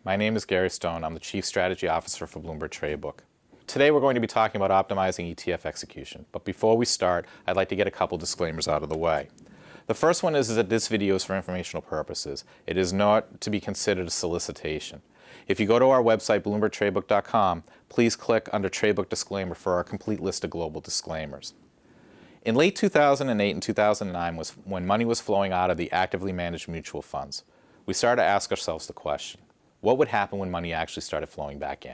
My name is Gary Stone. I'm the Chief Strategy Officer for Bloomberg Tradebook. Today we're going to be talking about optimizing ETF execution, but before we start, I'd like to get a couple disclaimers out of the way. The first one is that this video is for informational purposes. It is not to be considered a solicitation. If you go to our website, bloombergtradebook.com, please click under Tradebook Disclaimer for our complete list of global disclaimers. In late 2008 and 2009 was when money was flowing out of the actively managed mutual funds. We started to ask ourselves the question, what would happen when money actually started flowing back in?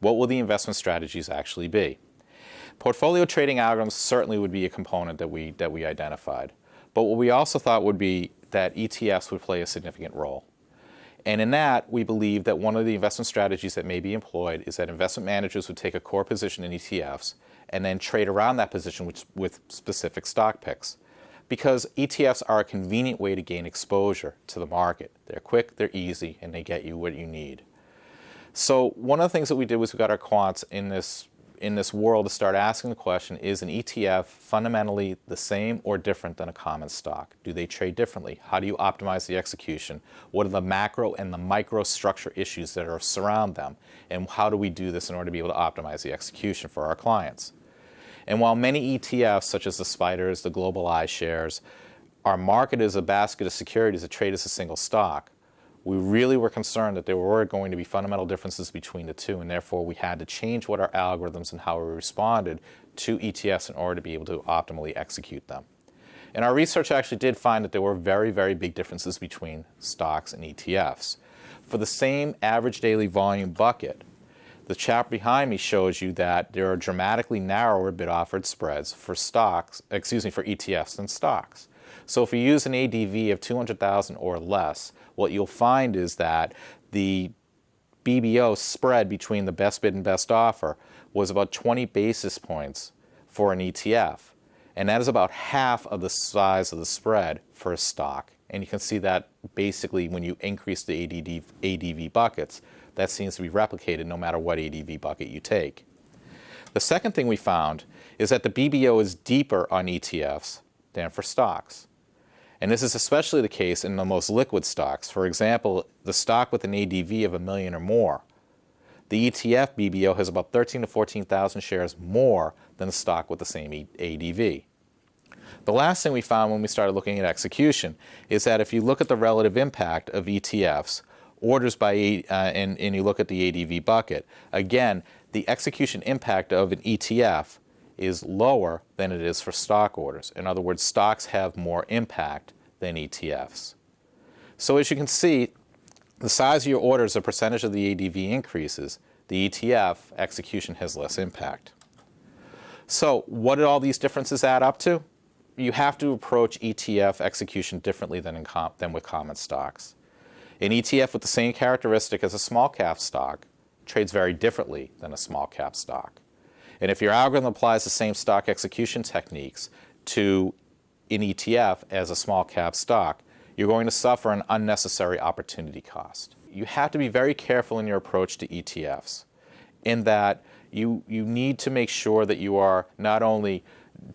What will the investment strategies actually be? Portfolio trading algorithms certainly would be a component that we identified. But what we also thought would be that ETFs would play a significant role. And in that, we believe that one of the investment strategies that may be employed is that investment managers would take a core position in ETFs and then trade around that position with specific stock picks. Because ETFs are a convenient way to gain exposure to the market. They're quick, they're easy, and they get you what you need. So one of the things that we did was we got our quants in this world to start asking the question, is an ETF fundamentally the same or different than a common stock? Do they trade differently? How do you optimize the execution? What are the macro and the micro structure issues that surround them? And how do we do this in order to be able to optimize the execution for our clients? And while many ETFs, such as the SPDRs, the Global iShares, are marketed as a basket of securities that trade as a single stock, we really were concerned that there were going to be fundamental differences between the two, and therefore we had to change what our algorithms and how we responded to ETFs in order to be able to optimally execute them. And our research actually did find that there were very, very big differences between stocks and ETFs. For the same average daily volume bucket, the chart behind me shows you that there are dramatically narrower bid-offered spreads for ETFs than stocks. So if you use an ADV of 200,000 or less, what you'll find is that the BBO spread between the best bid and best offer was about 20 basis points for an ETF. And that is about half of the size of the spread for a stock. And you can see that basically when you increase the ADV buckets, that seems to be replicated no matter what ADV bucket you take. The second thing we found is that the BBO is deeper on ETFs than for stocks. And this is especially the case in the most liquid stocks. For example, the stock with an ADV of 1 million or more. The ETF BBO has about 13,000 to 14,000 shares more than the stock with the same ADV. The last thing we found when we started looking at execution is that if you look at the relative impact of ETFs, orders by and you look at the ADV bucket, again, the execution impact of an ETF is lower than it is for stock orders. In other words, stocks have more impact than ETFs. So as you can see, the size of your order as a percentage of the ADV increases, the ETF execution has less impact. So what did all these differences add up to? You have to approach ETF execution differently than with common stocks. An ETF with the same characteristic as a small cap stock trades very differently than a small cap stock. And if your algorithm applies the same stock execution techniques to an ETF as a small cap stock, you're going to suffer an unnecessary opportunity cost. You have to be very careful in your approach to ETFs in that you need to make sure that you are not only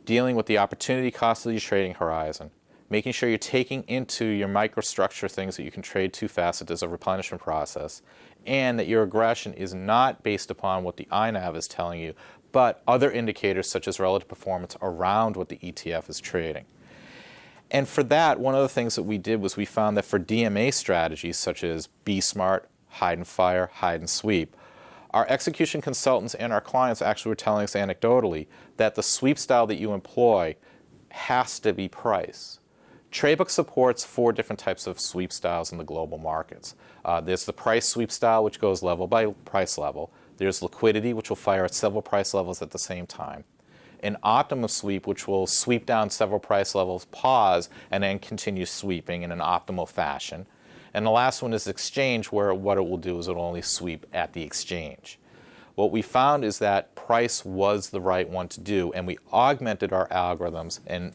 dealing with the opportunity cost of your trading horizon, making sure you're taking into your microstructure things that you can trade too fast that there's a replenishment process, and that your aggression is not based upon what the INAV is telling you, but other indicators such as relative performance around what the ETF is trading. And for that, one of the things that we did was we found that for DMA strategies such as Be Smart, Hide and Fire, Hide and Sweep, our execution consultants and our clients actually were telling us anecdotally that the sweep style that you employ has to be price. Tradebook supports 4 different types of sweep styles in the global markets. There's the price sweep style, which goes level by price level. There's liquidity, which will fire at several price levels at the same time. An optimum sweep, which will sweep down several price levels, pause, and then continue sweeping in an optimal fashion. And the last one is exchange, where what it will do is it will only sweep at the exchange. What we found is that price was the right one to do, and we augmented our algorithms and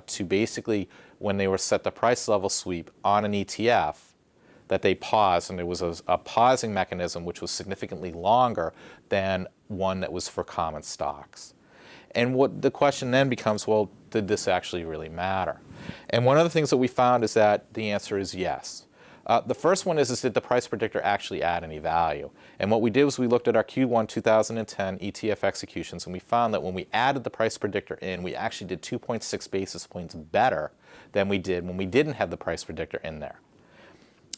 to basically, when they were set the price level sweep on an ETF, that they paused, and there was a pausing mechanism which was significantly longer than one that was for common stocks. And what the question then becomes, well, did this actually really matter? And one of the things that we found is that the answer is yes. The first one is did the price predictor actually add any value? And what we did was we looked at our Q1 2010 ETF executions, and we found that when we added the price predictor in, we actually did 2.6 basis points better than we did when we didn't have the price predictor in there.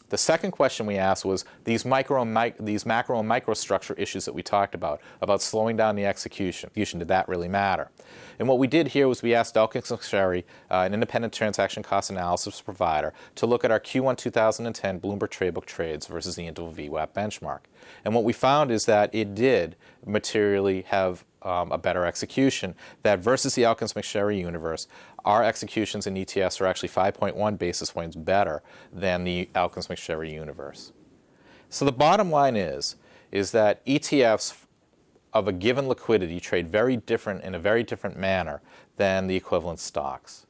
The second question we asked was these macro and microstructure issues that we talked about slowing down the execution. Did that really matter? And what we did here was we asked Elkins & Sherry, an independent transaction cost analysis provider, to look at our Q1 2010 Bloomberg Tradebook trades versus the interval VWAP benchmark. And what we found is that it did materially have a better execution, that versus the Elkins & Sherry universe, our executions in ETFs are actually 5.1 basis points better than the Elkins & Sherry universe. So the bottom line is that ETFs of a given liquidity trade in a very different manner than the equivalent stocks.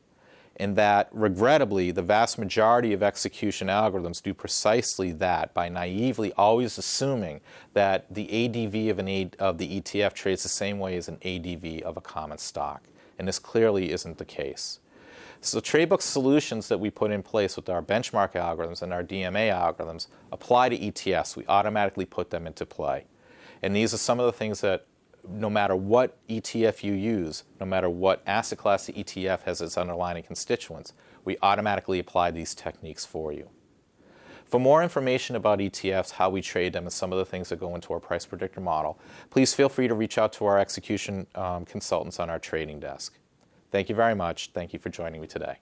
In that, regrettably, the vast majority of execution algorithms do precisely that by naively always assuming that the ADV of the ETF trades the same way as an ADV of a common stock. And this clearly isn't the case. So Tradebook solutions that we put in place with our benchmark algorithms and our DMA algorithms apply to ETFs. We automatically put them into play. And these are some of the things that no matter what ETF you use, no matter what asset class the ETF has its underlying constituents, we automatically apply these techniques for you. For more information about ETFs, how we trade them, and some of the things that go into our price predictor model, please feel free to reach out to our execution consultants on our trading desk. Thank you very much. Thank you for joining me today.